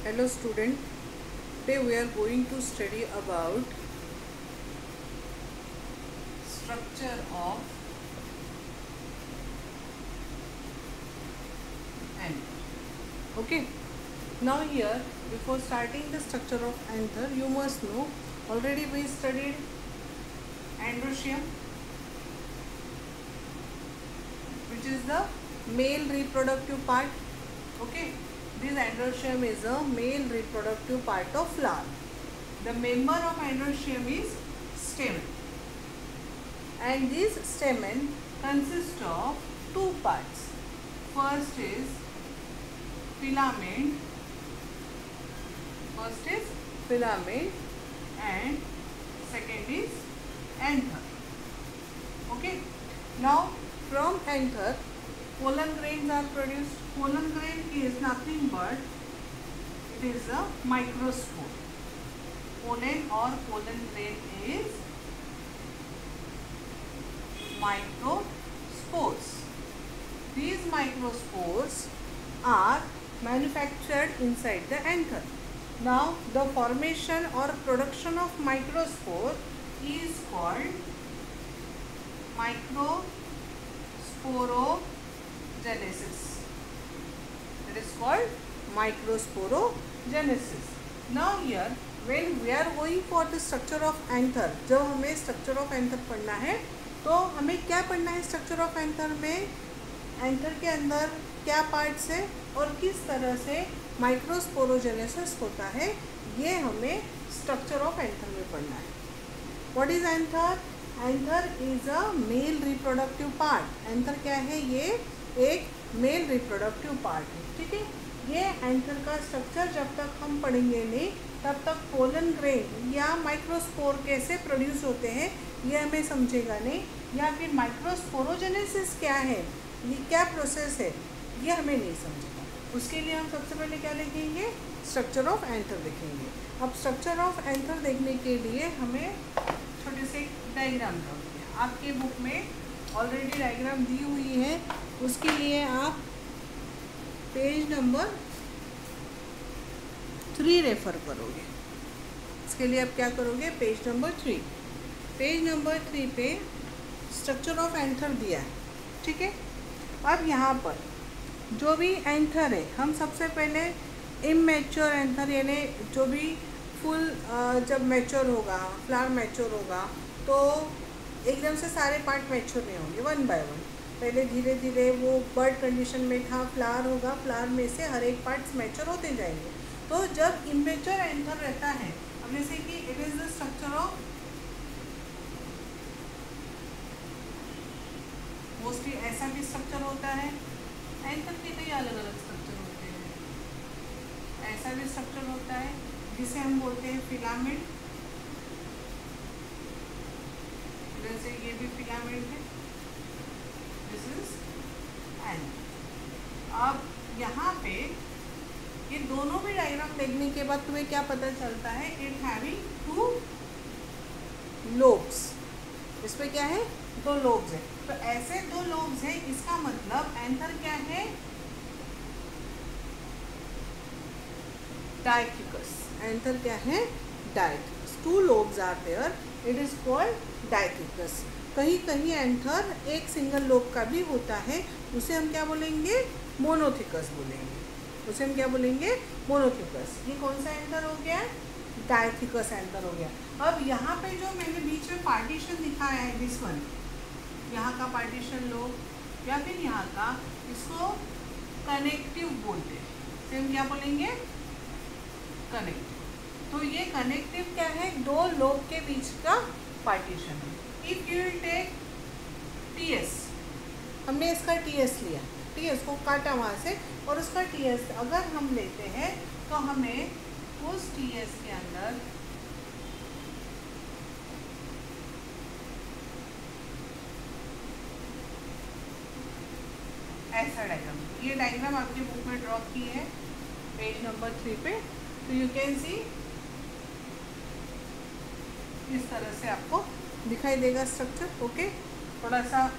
Hello student, today we are going to study about structure of anther. Okay, now here before starting the structure of anther, you must know already we studied androecium, which is the male reproductive part. Okay, this androecium is a male reproductive part of flower. The member of androecium is stamen, and this stamen consists of two parts. First is filament. And second is anther. Okay. Now from anther, pollen grains are produced. Pollen grain is nothing but it is a microspore. Pollen or pollen grain is microspores. These microspores are manufactured inside the anther. Now the formation or production of microspore is called microsporogenesis. It is called microsporogenesis. Now here when we are going for the structure of anther, जब हमें structure of anther पढ़ना है तो हमें क्या पढ़ना है structure of anther में, एंथर के अंदर क्या पार्ट्स है और किस तरह से माइक्रोस्पोरोजेनेसिस होता है, ये हमें स्ट्रक्चर ऑफ एंथर में पढ़ना है. What is anther? Anther is a male reproductive part. Anther क्या है? ये एक मेल रिप्रोडक्टिव पार्ट है. ठीक है, ये एंथर का स्ट्रक्चर जब तक हम पढ़ेंगे नहीं तब तक पोलन ग्रेन या माइक्रोस्पोर कैसे प्रोड्यूस होते हैं ये हमें समझेगा नहीं, या फिर माइक्रोस्पोरोजेनेसिस क्या है, ये क्या प्रोसेस है, ये हमें नहीं समझेगा. उसके लिए हम सबसे पहले क्या लिखेंगे? स्ट्रक्चर ऑफ एंथर लिखेंगे. अब स्ट्रक्चर ऑफ एंथर देखने के लिए हमें छोटे से डायग्राम ड्रॉ. आपके बुक में ऑलरेडी डायग्राम दी हुई है, उसके लिए आप पेज नंबर 3 रेफ़र करोगे. इसके लिए आप क्या करोगे? Page number 3. पेज नंबर 3 पे स्ट्रक्चर ऑफ एंथर दिया है. ठीक है, अब यहाँ पर जो भी एंथर है, हम सबसे पहले इमैच्योर एंथर यानी जो भी फुल जब मैच्योर होगा, फ्लावर मैच्योर होगा तो एकदम से सारे पार्ट मैच्योर नहीं होंगे, वन बाय वन. पहले धीरे धीरे वो बर्ड कंडीशन में था, फ्लावर होगा, फ्लावर में से हर एक पार्ट्स मैच्योर होते जाएंगे. तो जब इमैच्योर एंथर रहता है, अब जैसे कि it is the structure of, mostly ऐसा भी स्ट्रक्चर होता है. एंथर के कई अलग अलग स्ट्रक्चर होते हैं. ऐसा भी स्ट्रक्चर होता है जिसे हम बोलते हैं फिलामेंट. जैसे ये भी फिलामेंट है, दिस इज एंथर. अब यहाँ पे ये दोनों भी डायग्राम देखने के बाद तुम्हें क्या पता चलता है? It having 2 lobes. इसमें क्या है? 2 लोब्स है. तो ऐसे 2 लोब्स है, इसका मतलब एंथर क्या है? डायथिकस. एंथर क्या है? Dithecous. 2 lobes are there, it is called dithecous. कहीं कहीं एंथर एक सिंगल लोब का भी होता है, उसे हम क्या बोलेंगे? मोनोथिकस बोलेंगे. उसे हम क्या बोलेंगे? मोनोथिकस. ये कौन सा एंथर हो गया? डायथिकस एंथर हो गया. अब यहाँ पे जो मैंने बीच में पार्टीशन दिखाया है, दिस वन, यहाँ का पार्टीशन लो या फिर यहाँ का, इसको कनेक्टिव बोलते हैं. तो हम क्या बोलेंगे? कनेक्टिव. तो ये कनेक्टिव क्या है? 2 लोब के बीच का पार्टीशन है. If you will take TS, हमने इसका टीएस लिया, टीएस को काटा वहाँ से, और उसका टीएस अगर हम लेते हैं तो हमें उस टीएस के अंदर ऐसा डायग्राम, ये डायग्राम आपके बुक में ड्रॉ की है पेज नंबर 3 पे. तो यू कैन सी इस तरह से आपको दिखाई देगा स्ट्रक्चर. ओके, थोड़ा सा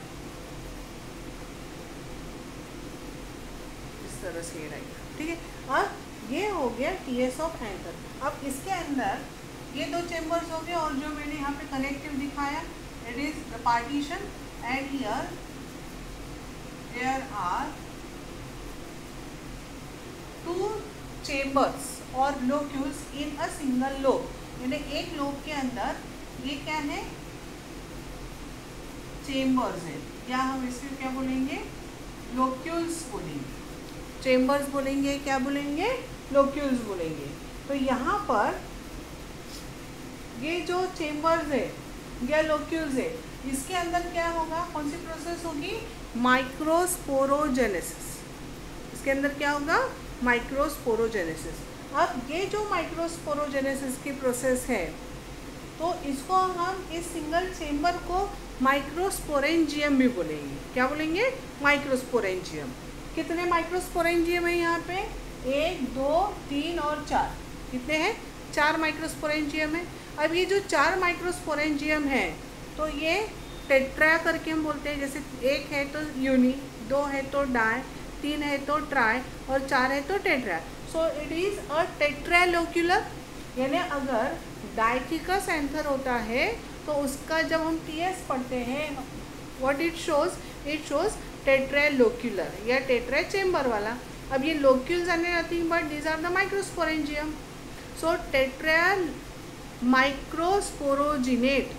इस तरह से ये रहेगा. ठीक है, और ये हो गया टीएस ऑफ एंथर। अब इसके अंदर ये दो चेम्बर्स हो गए और जो मैंने यहाँ पे कनेक्टिव दिखाया it is the partition and here there are two chambers और locules in a single lobe, यानी एक लोब के अंदर ये क्या है, चेम्बर्स है, या हम इसमें क्या बोलेंगे, लोक्यूल्स बोलेंगे, चेम्बर्स बोलेंगे, क्या बोलेंगे, लोक्यूल्स बोलेंगे। तो यहाँ पर ये जो चेम्बर्स है या लोक्यूल्स है, इसके अंदर क्या होगा, कौन सी प्रोसेस होगी, माइक्रोस्पोरोजेनेसिस। इसके अंदर क्या होगा, माइक्रोस्पोरोजेनेसिस। अब ये जो माइक्रोस्पोरोजेनेसिस की प्रोसेस है तो इसको हम इस सिंगल चेम्बर को माइक्रोस्पोरेंजियम भी बोलेंगे। क्या बोलेंगे, माइक्रोस्पोरेंजियम। कितने माइक्रोस्पोरेंजियम है यहाँ पे, 1 2 3 और 4, कितने हैं, 4 माइक्रोस्पोरेंजियम है। अब ये जो 4 माइक्रोस्पोरेंजियम है तो ये टेट्रा करके हम बोलते हैं, जैसे 1 है तो यूनि, 2 है तो डाई, 3 है तो ट्राई और 4 है तो tetra. So it is a tetralocular, यानी अगर डाइथिकस एंथर होता है तो उसका जब हम टीएस पढ़ते हैं what it shows, it shows tetralocular या टेट्रा चेम्बर वाला। अब ये locules are nothing but these are the microsporangium. So tetra microsporangiate,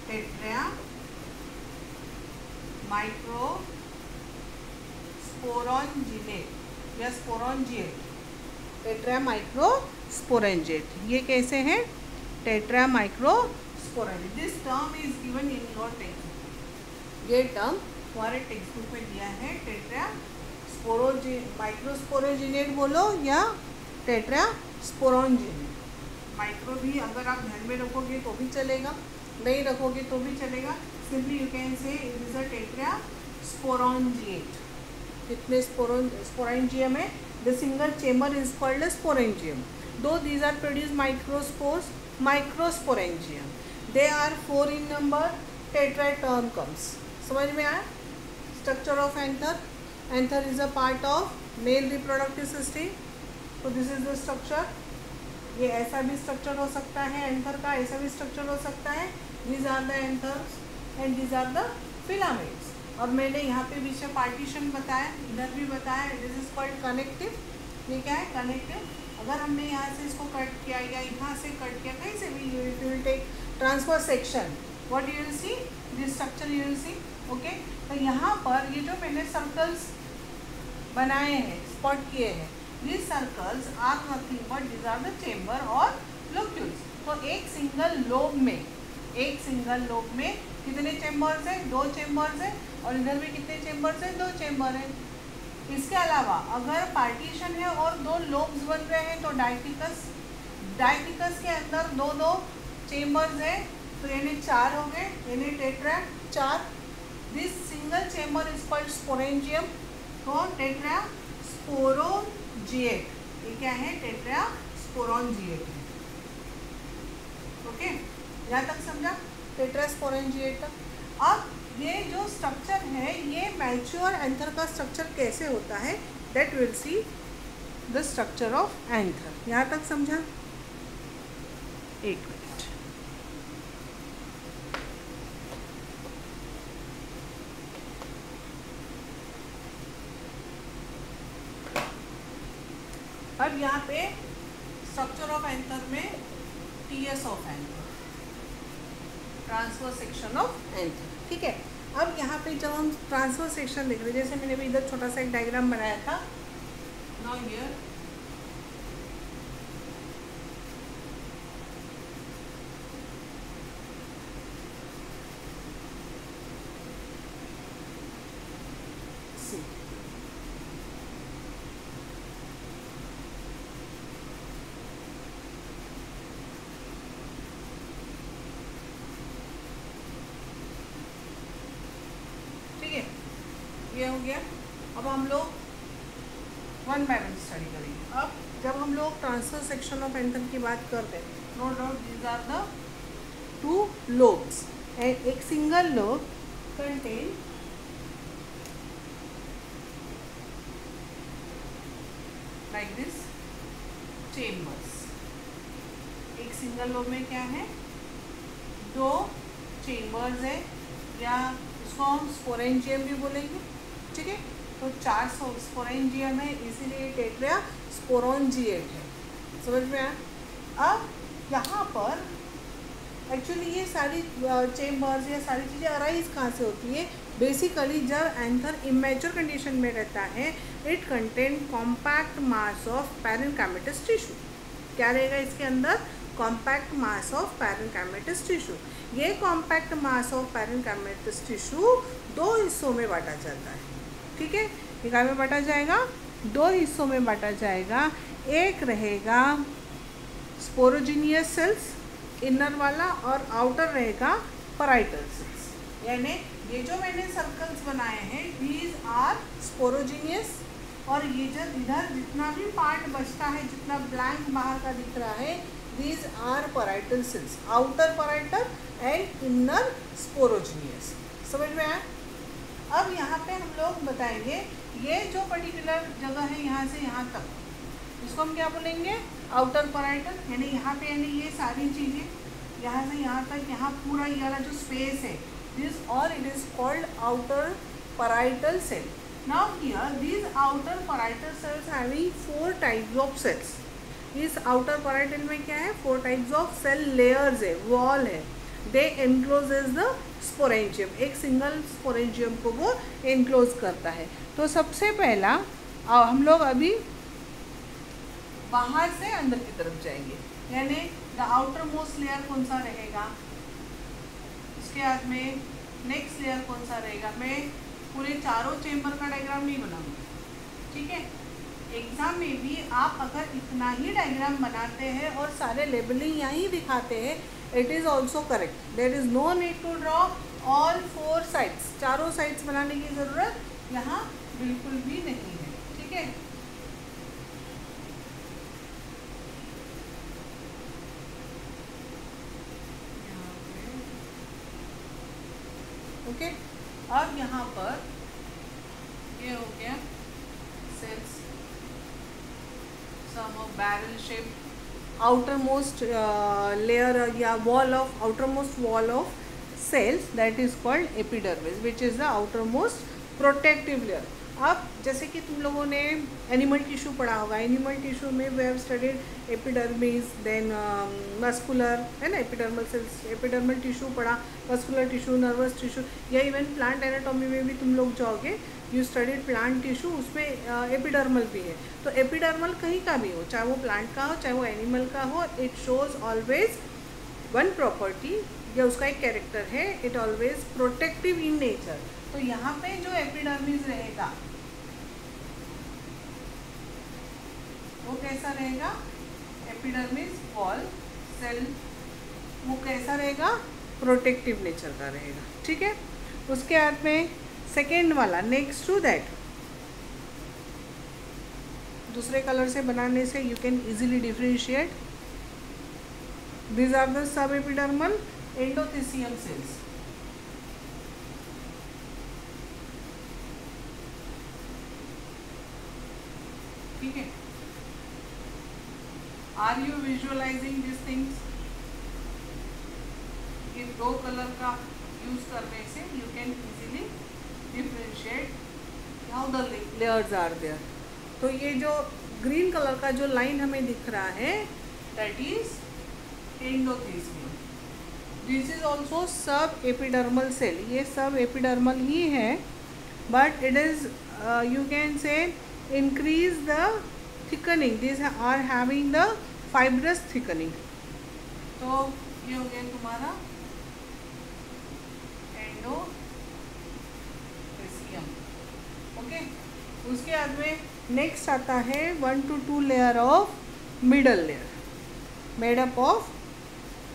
tetra microsporangiate या स्पोरोंजिएट, टेट्रा माइक्रोस्पोरेंजिएट, ये कैसे हैं, tetra microsporangiate. This term is given in your text, ये term हमारे टेक्स्ट बुक में दिया है, टेट्रा माइक्रोस्पोरोजिनेट बोलो या टेट्रा स्पोरोंजिनेट। माइक्रो भी अगर आप ध्यान में रखोगे तो भी चलेगा, नहीं रखोगे तो भी चलेगा, simply you can say it is a tetra sporangiate. कितने स्पोरेंजियम है, the single chamber is called as sporangium. Though these are produced microspores, microsporangium. They are 4 in number. Tetra term comes. समझ में आया? Structure of anther. Anther is a part of male reproductive system. So this is the structure. ये ऐसा भी structure हो सकता है anther का, ऐसा भी structure हो सकता है. These are the anthers and these are the filaments. और मैंने यहाँ पे बीच में पार्टीशन बताया, इधर भी बताया, दिस इज कॉल्ड कनेक्टिव। ये क्या है, कनेक्टिव। अगर हमने यहाँ से इसको कट किया या यहाँ से कट किया, कहीं से भी you will take transfer section, what you will see, this structure you will see, okay. तो यहाँ पर ये जो मैंने सर्कल्स बनाए हैं, स्पॉट किए हैं, this circles are nothing but this are the chamber और लोक्यूल्स। तो एक सिंगल लोब में कितने चेम्बर्स हैं, 2 चेम्बर्स हैं, और इधर भी कितने चेम्बर्स हैं, 2 चेम्बर हैं। इसके अलावा अगर पार्टीशन है और 2 लोब्स बन रहे हैं तो डाइटिकस के अंदर 2 चेम्बर्स हैं, तो यानी 4 हो गए, यानी tetra 4। This single chamber is called sporangium. तो टेट्रा स्पोरोजिएट, ये क्या है, टेट्रा स्पोरोजिएट है, ओके। यहाँ तक समझा, टेट्रा स्पोरेंजिएट तक। अब ये जो स्ट्रक्चर है, ये मैच्योर एंथर का स्ट्रक्चर कैसे होता है, that will see the structure of anther. यहाँ तक समझा, एक मिनट। अब यहाँ पे स्ट्रक्चर ऑफ एंथर में TS of anther, transfer section of anther, ठीक है। अब यहाँ पे जब हम ट्रांसफर सेक्शन देख रहे हैं, जैसे मैंने भी इधर छोटा सा एक डायग्राम बनाया था, नाउ हियर सी, ये हो गया। अब हम लोग 1 बाय 1 स्टडी करेंगे। अब जब हम लोग ट्रांसफर सेक्शन ऑफ एंथर की बात करते हैं, no doubt these are the 2 lobes and एक single lobe contain like this chambers. एक सिंगल लोब में क्या है, 2 चेम्बर्स है, या इसको हम स्पोरेंजियम भी बोलेंगे, ठीक है। तो 4 स्पोरेंजियम है, इसीलिए टेट्रा स्पोरोंजिएट है। समझ में आया? अब यहाँ पर एक्चुअली ये सारी चेम्बर्स या सारी चीज़ें अराइज कहाँ से होती है? बेसिकली जब एंथर इमेच्योर कंडीशन में रहता है, it contain compact mass of parenchymatous tissue. क्या रहेगा इसके अंदर? Compact mass of parenchymatous tissue. ये compact mass of parenchymatous tissue 2 हिस्सों में बांटा जाता है, ठीक है। ये क्या में बांटा जाएगा? 2 हिस्सों में बांटा जाएगा। एक रहेगा स्पोरोजिनियस सेल्स, इनर वाला, और आउटर रहेगा पैराइटल सेल्स। यानी ये जो मैंने सर्कल्स बनाए हैं, दीज आर स्पोरोजिनियस, और ये जो इधर जितना भी पार्ट बचता है, जितना ब्लैंक बाहर का दिख रहा है, these are parietal cells, outer parietal and inner sporogenous. समझ में आया? अब यहाँ पे हम लोग बताएंगे ये जो पर्टिकुलर जगह है यहाँ से यहाँ तक, इसको हम क्या बोलेंगे? Outer parietal. यानी यहाँ पे यानी ये सारी चीज़ें यहाँ से यहाँ तक, यहाँ पूरा ये वाला जो स्पेस है, दिस और it is called outer parietal cell. Now here these outer parietal cells having 4 types of cells. इस आउटर पैराइटल में क्या है? 4 टाइप्स ऑफ सेल लेयर्स है, वॉल है। दे एनक्लोजेज द स्पोरेंजियम, एक सिंगल स्पोरेंजियम को वो एनक्लोज करता है। तो सबसे पहला हम लोग अभी बाहर से अंदर की तरफ जाएंगे, यानी द आउटर मोस्ट लेयर कौन सा रहेगा, इसके बाद में नेक्स्ट लेयर कौन सा रहेगा। मैं पूरे चारों चेम्बर का डायग्राम नहीं बनाऊंगी, ठीक है। एग्जाम में भी आप अगर इतना ही डायग्राम बनाते हैं और सारे लेबलिंग यहीं दिखाते हैं, it is also correct. There is no need to draw all 4 sides, चारों साइड्स बनाने की ज़रूरत यहाँ बिल्कुल भी नहीं है, ठीक है। ओके, अब यहाँ पर ये हो गया cells, some of barrel shape outer most layer या wall of outer most wall of cells, that is called epidermis, which is the outermost protective layer. अब जैसे कि तुम लोगों ने एनिमल टिश्यू पढ़ा होगा, एनिमल टिश्यू में we have studied epidermis, then muscular, है ना, एपिडर्मल सेल्स, एपिडर्मल टिश्यू पढ़ा, मस्कुलर टिश्यू, नर्वस टिश्यू, या इवन प्लांट एनाटॉमी में भी तुम लोग जाओगे, यू स्टडीड प्लांट टिश्यू, उसमें एपिडर्मल भी है। तो एपिडर्मल कहीं का भी हो, चाहे वो प्लांट का हो चाहे वो एनिमल का हो, it shows always one property, या उसका एक कैरेक्टर है, it always protective in nature. तो यहाँ पे जो एपिडर्मिस रहेगा वो कैसा रहेगा? एपिडर्मिस वॉल सेल वो कैसा रहेगा? प्रोटेक्टिव नेचर का रहेगा, ठीक है। उसके बाद में सेकेंड वाला, नेक्स्ट टू दैट, दूसरे कलर से बनाने से you can easily differentiate. These are the subepidermal endothelium cells. ठीक है, are you visualising this things? ये 2 कलर का यूज करने से you can easily differentiate how the layers are there. तो ये जो ग्रीन कलर का जो लाइन हमें दिख रहा है, that is endothelium. This is also subepidermal cell, ये सब एपिडर्मल ही है, but it is you can say increase the thickening, this are having the fibrous thickening. तो ये हो गया तुम्हारा एंडोथेलियम, ओके। उसके बाद में नेक्स्ट आता है 1 to 2 layer of middle layer, made up of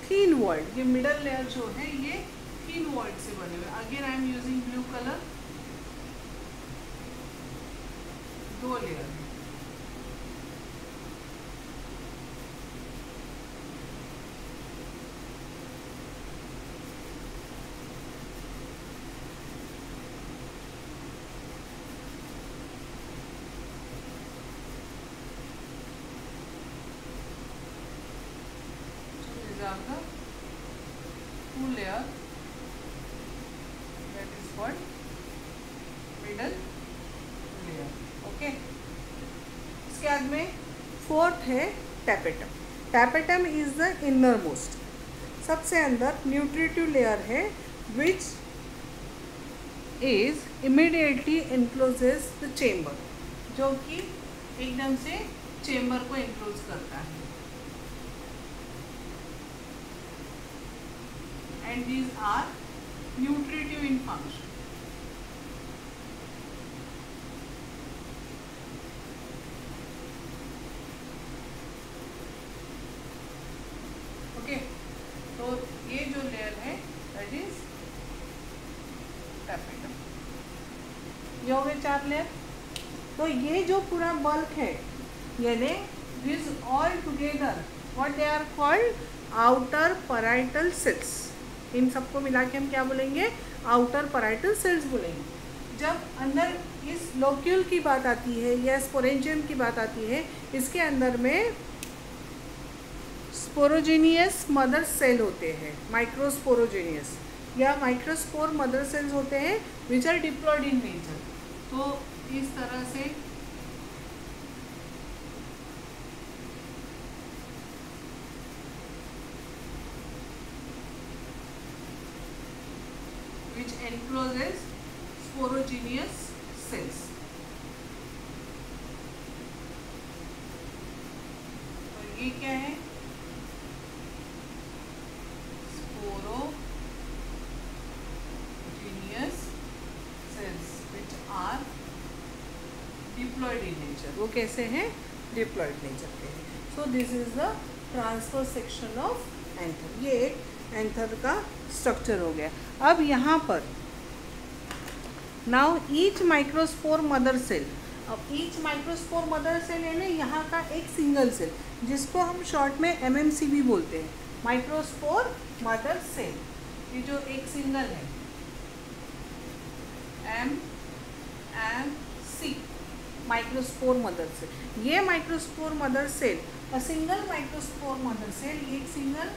thin walled. ये मिडल लेयर जो है ये थीन वॉल्ड से बने हुए। Again I am using blue colour, 2 layer. have the two layer, that is called middle layer. Okay, इसके बाद में फोर्थ है tapetum. Tapetum is the innermost, सबसे अंदर न्यूट्रिटिव लेयर है which is immediately encloses the chamber, जो कि एकदम से चेम्बर को एनक्लोज करता है. And these are nutritive in function. Okay, तो ये जो लेयर है दैट इज टैपेटम. ये हो गए 4 लेयर. तो ये जो पूरा बल्क है, यानी this all together what they are called outer parietal cells. इन सबको मिला के हम क्या बोलेंगे? आउटर पैराइटल सेल्स बोलेंगे. जब अंदर इस लोक्यूल की बात आती है या स्पोरेंजियम की बात आती है, इसके अंदर में स्पोरोजेनियस मदर सेल होते हैं, माइक्रोस्पोरोजेनियस या माइक्रोस्पोर मदर सेल्स होते हैं which are diploid in nature. तो इस तरह से which encloses sporogenous cells. और ये क्या है? Sporogenous cells which are diploid in nature. वो कैसे हैं? Diploid nature के हैं. So this is the transverse section of anther. ये एक एंथर का स्ट्रक्चर हो गया. अब यहाँ पर now each microspore mother cell, अब ईच माइक्रोस्पोर मदर सेल यानी यहाँ का एक सिंगल सेल, जिसको हम शॉर्ट में MMC भी बोलते हैं, माइक्रोस्पोर मदर सेल. ये जो एक सिंगल है MMC, माइक्रोस्पोर मदर सेल. ये microspore mother cell, a single microspore mother cell, ये एक सिंगल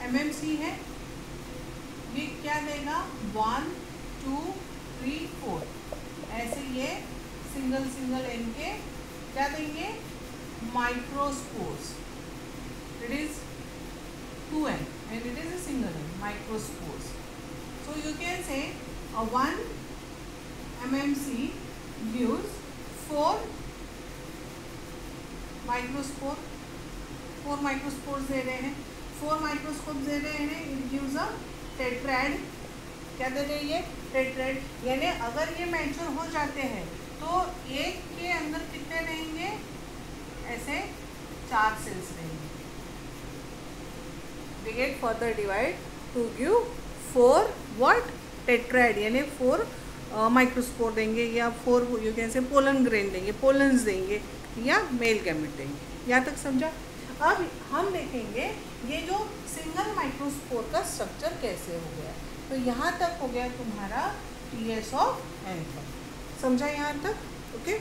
MMC है. ये क्या देगा? 1 2 3 4 ऐसे ये सिंगल सिंगल इनके क्या देंगे? Microspores. It is 2n and it is a single n, microspores. So you can say a 1 MMC gives 4 microspore. 4 microspores दे रहे हैं, 4 माइक्रोस्कोप दे रहे हैं. It gives a tetrad. क्या दे रही है? टेट्राड. यानी अगर ये मैच्योर हो जाते हैं तो एक के अंदर कितने रहेंगे? ऐसे 4 सेल्स रहेंगे. They get further divide to give 4 what? Tetrad, यानी 4 माइक्रोस्पोर देंगे या 4 यू कैन से पोलन ग्रेन देंगे, पोलन्स देंगे या मेल गैमेट देंगे. यहाँ तक समझा? अब हम देखेंगे ये जो सिंगल माइक्रोस्पोर का स्ट्रक्चर कैसे हो गया. तो यहाँ तक हो गया तुम्हारा TS ऑफ एंथर. समझा यहाँ तक? ओके.